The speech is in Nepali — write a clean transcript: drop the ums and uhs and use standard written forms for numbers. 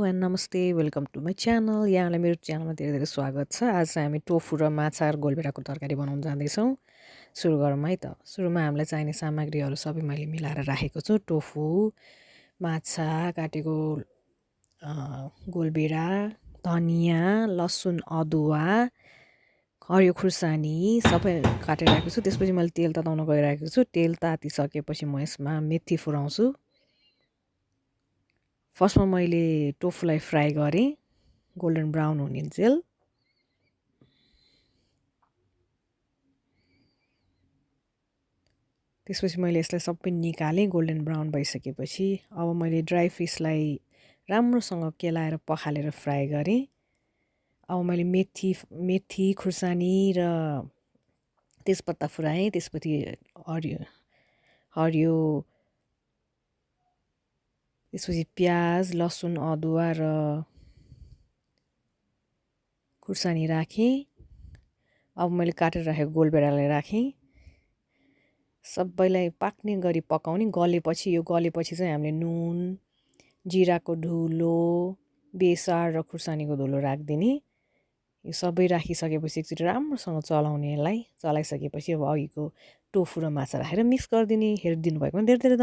एन्ड नमस्ते वेलकम टु माई च्यानल। यहाँलाई मेरो च्यानलमा धेरै धेरै स्वागत छ। आज चाहिँ हामी टोफू र माछा र गोलभेडाको तरकारी बनाउन जाँदैछौँ। सुरु गरौँ है त। सुरुमा हामीलाई चाहिने सामग्रीहरू सबै मैले मिलाएर राखेको छु। टोफू, माछा काटेको, गोलभेडा, धनियाँ, लसुन, अदुवा, हरियो खुर्सानी सबै काटेर राखेको छु। त्यसपछि मैले तेल तताउन गइरहेको छु। तेल तातिसकेपछि म यसमा मेथी फुराउँछु। फर्स्टमा मैले टोफूलाई फ्राई गरेँ गोल्डन ब्राउन हुनेन्जेल। त्यसपछि मैले यसलाई सबै निकालेँ गोल्डन ब्राउन भइसकेपछि। अब मैले ड्राई फिसलाई राम्रोसँग केलाएर पखालेर फ्राई गरेँ। अब मैले मेथी खुर्सानी र तेजपत्ता फुराएँ। त्यसपछि हरियो त्यसपछि प्याज, लसुन, अदुवा र खुर्सानी राखेँ। अब मैले काटेर राखेको गोलभेडालाई राखेँ। सबैलाई पाक्ने गरी पकाउने। यो गलेपछि चाहिँ हामीले नुन, जिराको धुलो, बेसार र खुर्सानीको धुलो राखिदिने। यो सबै राखिसकेपछि एकचोटि राम्रोसँग चलाउने। यसलाई चलाइसकेपछि अब अघिको टोफू र माछा राखेर मिक्स गरिदिने। हेरिदिनु भएकोमा धेरै धेरै